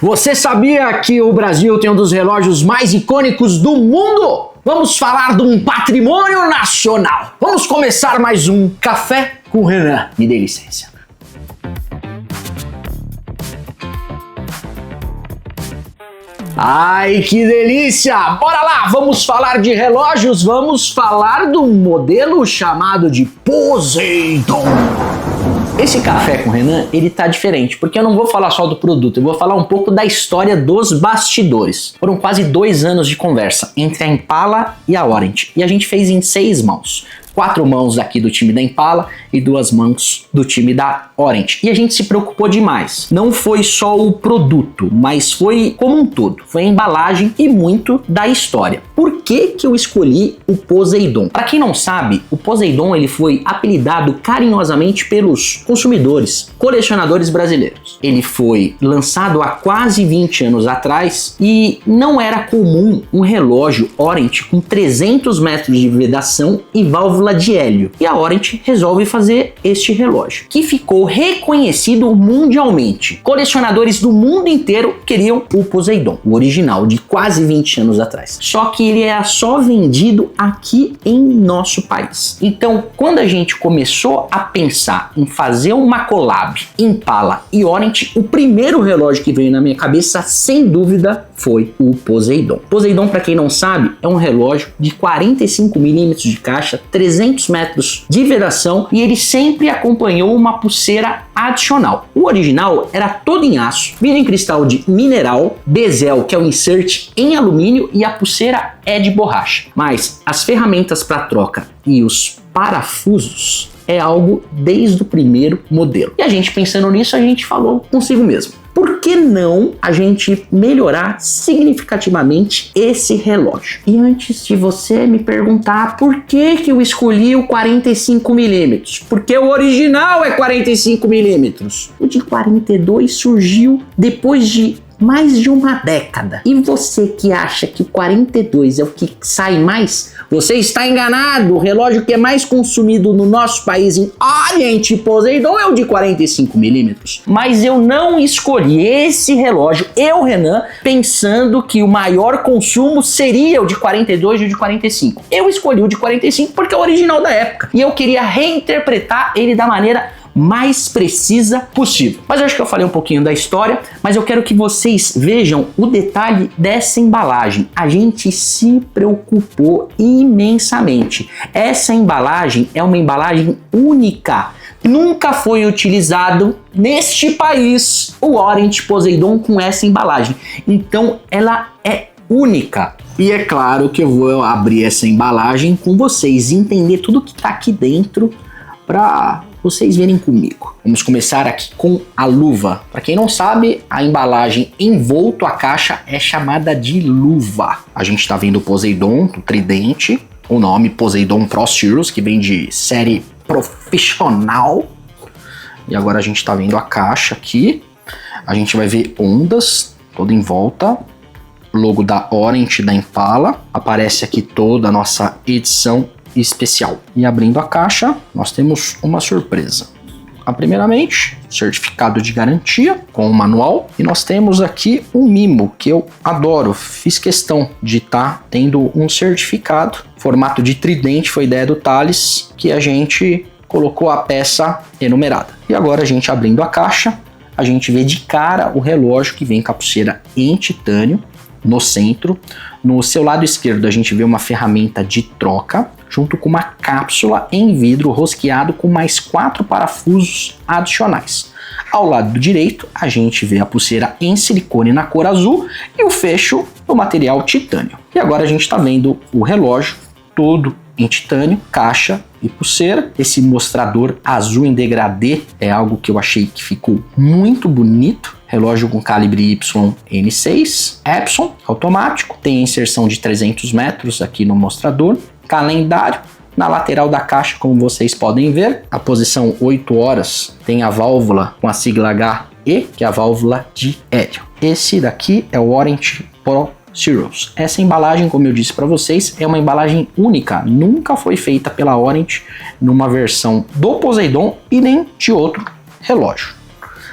Você sabia que o Brasil tem um dos relógios mais icônicos do mundo? Vamos falar de um patrimônio nacional. Vamos começar mais um Café com Renan. Me dê licença. Ai, que delícia! Bora lá, vamos falar de relógios, vamos falar de um modelo chamado de Poseidon. Esse Café com Renan, ele tá diferente, porque eu não vou falar só do produto, eu vou falar um pouco da história dos bastidores. Foram quase 2 anos de conversa entre a Impala e a Orient, e a gente fez em 6 mãos. 4 mãos aqui do time da Impala e 2 mãos do time da Orient. E a gente se preocupou demais. Não foi só o produto, mas foi como um todo. Foi a embalagem e muito da história. Por que eu escolhi o Poseidon? Para quem não sabe, o Poseidon ele foi apelidado carinhosamente pelos consumidores, colecionadores brasileiros. Ele foi lançado há quase 20 anos atrás e não era comum um relógio Orient com 300 metros de vedação e válvula de hélio. E a Orient resolve fazer este relógio, que ficou reconhecido mundialmente. Colecionadores do mundo inteiro queriam o Poseidon, o original, de quase 20 anos atrás. Só que ele era só vendido aqui em nosso país. Então, quando a gente começou a pensar em fazer uma collab Impala e Orient, o primeiro relógio que veio na minha cabeça, sem dúvida, foi o Poseidon. Poseidon, para quem não sabe, é um relógio de 45 milímetros de caixa, 300 metros de vedação, e ele sempre acompanhou uma pulseira adicional. O original era todo em aço, vidro em cristal de mineral, bezel, que é o insert em alumínio, e a pulseira é de borracha. Mas as ferramentas para troca e os parafusos é algo desde o primeiro modelo. E a gente pensando nisso, a gente falou consigo mesmo: por que não a gente melhorar significativamente esse relógio? E antes de você me perguntar por que eu escolhi o 45mm, porque o original é 45mm, o de 42 surgiu depois de mais de uma década. E você que acha que o 42 é o que sai mais, você está enganado. O relógio que é mais consumido no nosso país em Orient Poseidon é o de 45mm. Mas eu não escolhi esse relógio, eu, Renan, pensando que o maior consumo seria o de 42 e o de 45. Eu escolhi o de 45 porque é o original da época. E eu queria reinterpretar ele da maneira mais precisa possível. Mas eu acho que eu falei um pouquinho da história, mas eu quero que vocês vejam o detalhe dessa embalagem. A gente se preocupou imensamente. Essa embalagem é uma embalagem única. Nunca foi utilizado neste país o Orient Poseidon com essa embalagem. Então ela é única. E é claro que eu vou abrir essa embalagem com vocês e entender tudo que está aqui dentro para vocês verem comigo. Vamos começar aqui com a luva. Para quem não sabe, a embalagem envolto a caixa é chamada de luva. A gente está vendo o Poseidon, o tridente, o nome Poseidon Pro Series, que vem de série profissional. E agora a gente está vendo a caixa aqui. A gente vai ver ondas toda em volta. Logo da Orient, da Impala. Aparece aqui toda a nossa edição especial. E abrindo a caixa, nós temos uma surpresa. Primeiramente, certificado de garantia com o manual, e nós temos aqui um mimo que eu adoro. Fiz questão de estar tendo um certificado. Formato de tridente foi ideia do Thales, que a gente colocou a peça enumerada. E agora a gente abrindo a caixa, a gente vê de cara o relógio que vem com a pulseira em titânio no centro. No seu lado esquerdo a gente vê uma ferramenta de troca, junto com uma cápsula em vidro rosqueado com mais 4 parafusos adicionais. Ao lado direito a gente vê a pulseira em silicone na cor azul e o fecho no material titânio. E agora a gente está vendo o relógio todo em titânio, caixa e pulseira. Esse mostrador azul em degradê é algo que eu achei que ficou muito bonito. Relógio com calibre YN6, Epson, automático, tem inserção de 300 metros aqui no mostrador, calendário. Na lateral da caixa, como vocês podem ver, a posição 8 horas tem a válvula com a sigla HE, que é a válvula de hélio. Esse daqui é o Orient Pro Series. Essa embalagem, como eu disse para vocês, é uma embalagem única, nunca foi feita pela Orient numa versão do Poseidon e nem de outro relógio.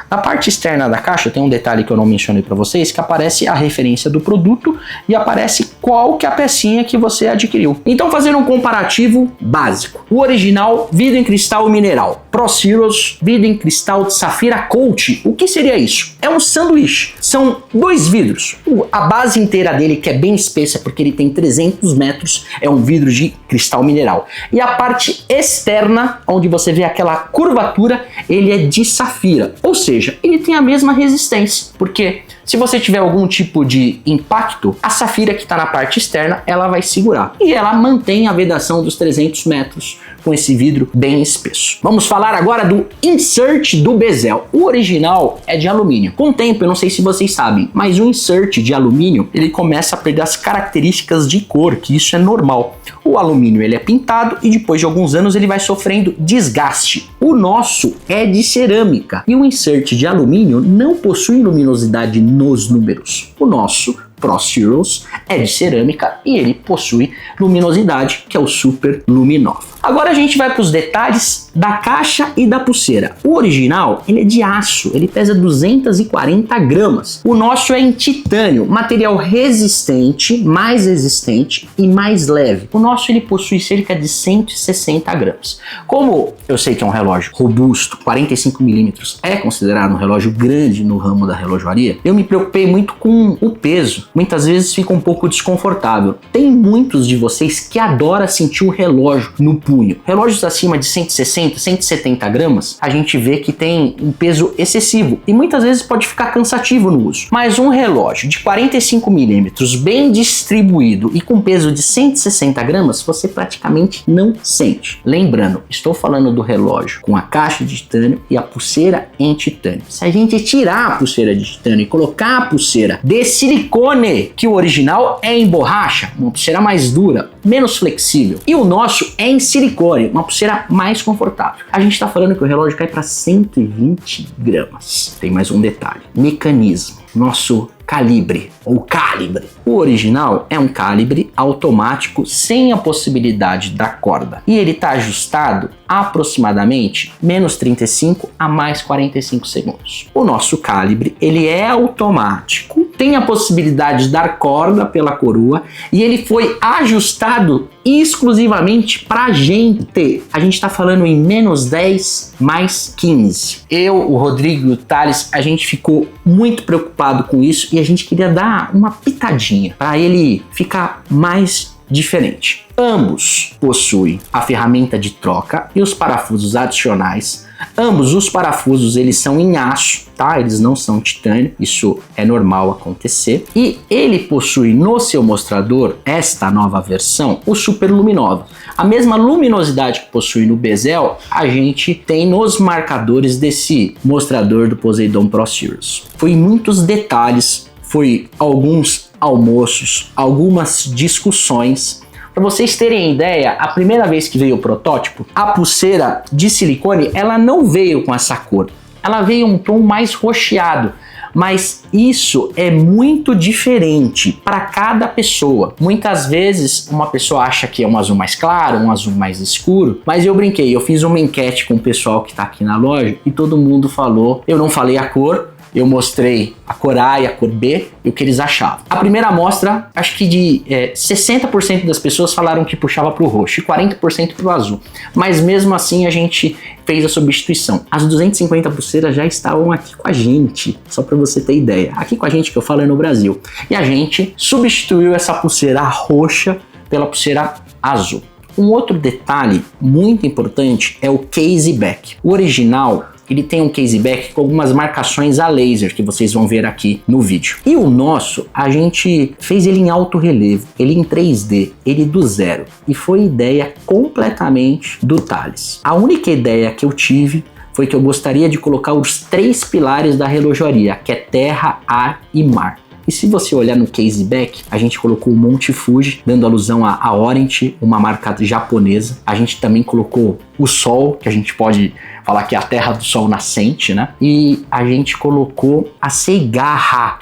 Na parte externa da caixa tem um detalhe que eu não mencionei para vocês, que aparece a referência do produto e aparece qual que é a pecinha que você adquiriu. Então, fazendo um comparativo básico. O original, vidro em cristal mineral. Pro Zeros, vidro em cristal de Safira Coat. O que seria isso? É um sanduíche. São 2 vidros. A base inteira dele, que é bem espessa, porque ele tem 300 metros, é um vidro de cristal mineral. E a parte externa, onde você vê aquela curvatura, ele é de safira. Ou seja, ele tem a mesma resistência. Porque se você tiver algum tipo de impacto, a safira que está na parte externa, ela vai segurar. E ela mantém a vedação dos 300 metros com esse vidro bem espesso. Vamos falar agora do insert do bezel. O original é de alumínio. Com o tempo, eu não sei se vocês sabem, mas o insert de alumínio, ele começa a perder as características de cor, que isso é normal. O alumínio ele é pintado e depois de alguns anos ele vai sofrendo desgaste. O nosso é de cerâmica e o insert de alumínio não possui luminosidade nos números. O nosso Pro Zeros é de cerâmica e ele possui luminosidade, que é o Super Luminova. Agora a gente vai para os detalhes da caixa e da pulseira. O original, ele é de aço, ele pesa 240 gramas. O nosso é em titânio, material resistente, mais resistente e mais leve. O nosso ele possui cerca de 160 gramas. Como eu sei que é um relógio robusto, 45 milímetros, é considerado um relógio grande no ramo da relojoaria, eu me preocupei muito com o peso. Muitas vezes fica um pouco desconfortável. Tem muitos de vocês que adoram sentir o relógio no punho. Relógios acima de 160, 170 gramas, a gente vê que tem um peso excessivo e muitas vezes pode ficar cansativo no uso. Mas um relógio de 45 milímetros, bem distribuído e com peso de 160 gramas, você praticamente não sente. Lembrando, estou falando do relógio com a caixa de titânio e a pulseira em titânio. Se a gente tirar a pulseira de titânio e colocar a pulseira de silicone, que o original é em borracha, uma pulseira mais dura, menos flexível, e o nosso é em silicone, uma pulseira mais confortável. A gente está falando que o relógio cai para 120 gramas. Tem mais um detalhe: mecanismo. Nosso calibre ou calibre. O original é um calibre automático sem a possibilidade da corda e ele está ajustado aproximadamente menos 35 a mais 45 segundos. O nosso calibre ele é automático, tem a possibilidade de dar corda pela coroa e ele foi ajustado exclusivamente pra gente. A gente tá falando em menos 10 mais 15. Eu, o Rodrigo e o Thales, a gente ficou muito preocupado com isso e a gente queria dar uma pitadinha para ele ficar mais diferente. Ambos possuem a ferramenta de troca e os parafusos adicionais. Ambos os parafusos eles são em aço, tá? Eles não são titânio, isso é normal acontecer. E ele possui no seu mostrador, esta nova versão, o Super Luminova. A mesma luminosidade que possui no bezel, a gente tem nos marcadores desse mostrador do Poseidon Pro Zeros. Foi muitos detalhes, foi alguns almoços, algumas discussões. Para vocês terem ideia, a primeira vez que veio o protótipo, a pulseira de silicone, ela não veio com essa cor. Ela veio um tom mais roxeado, mas isso é muito diferente para cada pessoa. Muitas vezes uma pessoa acha que é um azul mais claro, um azul mais escuro, mas eu brinquei, eu fiz uma enquete com o pessoal que está aqui na loja e todo mundo falou, eu não falei a cor, eu mostrei a cor A e a cor B e o que eles achavam. A primeira amostra, acho que de 60% das pessoas falaram que puxava para o roxo e 40% para o azul. Mas mesmo assim a gente fez a substituição. As 250 pulseiras já estavam aqui com a gente, só para você ter ideia. Aqui com a gente que eu falo é no Brasil. E a gente substituiu essa pulseira roxa pela pulseira azul. Um outro detalhe muito importante é o case back. O original ele tem um case back com algumas marcações a laser que vocês vão ver aqui no vídeo. E o nosso, a gente fez ele em alto relevo, ele em 3D, ele do zero. E foi ideia completamente do Thales. A única ideia que eu tive foi que eu gostaria de colocar os 3 pilares da relojoaria, que é terra, ar e mar. E se você olhar no case back, a gente colocou o Monte Fuji, dando alusão a Orient, uma marca japonesa. A gente também colocou o Sol, que a gente pode falar que é a terra do sol nascente, né? E a gente colocou a Seigaha,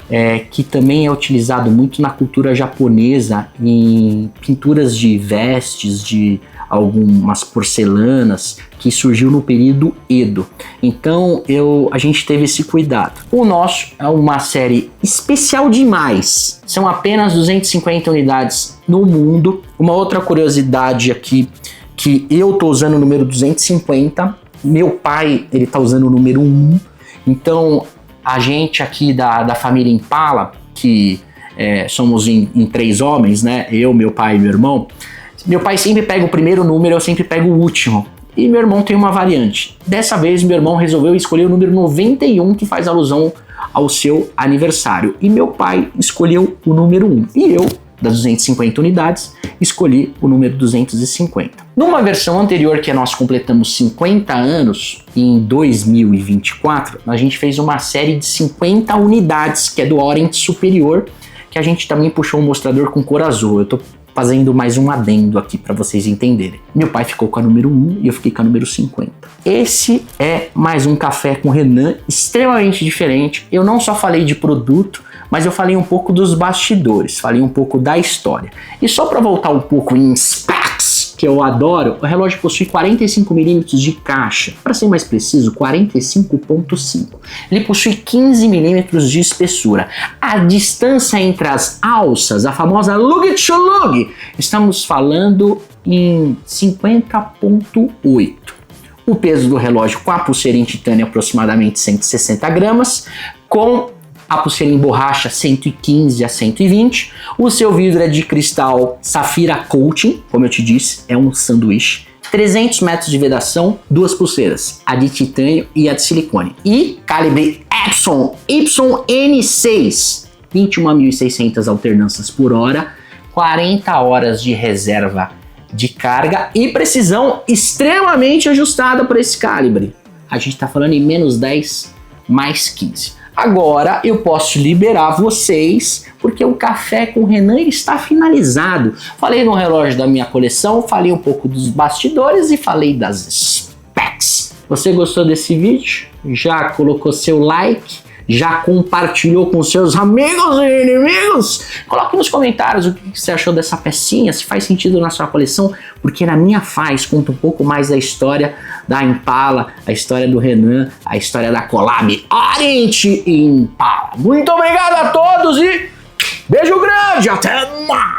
que também é utilizado muito na cultura japonesa, em pinturas de vestes, de algumas porcelanas que surgiu no período Edo. Então a gente teve esse cuidado. O nosso é uma série especial demais. São apenas 250 unidades no mundo. Uma outra curiosidade aqui, que eu tô usando o número 250, meu pai ele tá usando o número 1. Então a gente aqui da família Impala, que somos em 3 homens, né? Eu, meu pai e meu irmão. Meu pai sempre pega o primeiro número, eu sempre pego o último. E meu irmão tem uma variante. Dessa vez, meu irmão resolveu escolher o número 91, que faz alusão ao seu aniversário. E meu pai escolheu o número 1. E eu, das 250 unidades, escolhi o número 250. Numa versão anterior, que nós completamos 50 anos, em 2024, a gente fez uma série de 50 unidades, que é do Orient Superior, que a gente também puxou um mostrador com cor azul. Eu tô fazendo mais um adendo aqui para vocês entenderem. Meu pai ficou com a número 1 e eu fiquei com a número 50. Esse é mais um café com Renan, extremamente diferente. Eu não só falei de produto, mas eu falei um pouco dos bastidores, falei um pouco da história. E só para voltar um pouco em specs, que eu adoro, o relógio possui 45 mm de caixa, para ser mais preciso, 45.5. Ele possui 15 mm de espessura. A distância entre as alças, a famosa lug to lug, estamos falando em 50.8. O peso do relógio com a pulseira em titânio é aproximadamente 160 gramas, com a pulseira em borracha 115 a 120, o seu vidro é de cristal Safira Coating, como eu te disse, é um sanduíche, 300 metros de vedação, 2 pulseiras, a de titânio e a de silicone, e calibre Epson YN6, 21.600 alternâncias por hora, 40 horas de reserva de carga e precisão extremamente ajustada para esse calibre. A gente está falando em menos 10 mais 15. Agora eu posso liberar vocês, porque o Café com Renan está finalizado. Falei no relógio da minha coleção, falei um pouco dos bastidores e falei das specs. Você gostou desse vídeo? Já colocou seu like? Já compartilhou com seus amigos e inimigos? Coloque nos comentários o que você achou dessa pecinha, se faz sentido na sua coleção, porque na minha faz, conta um pouco mais da história da Impala, a história do Renan, a história da collab Orient e Impala. Muito obrigado a todos e beijo grande, até mais!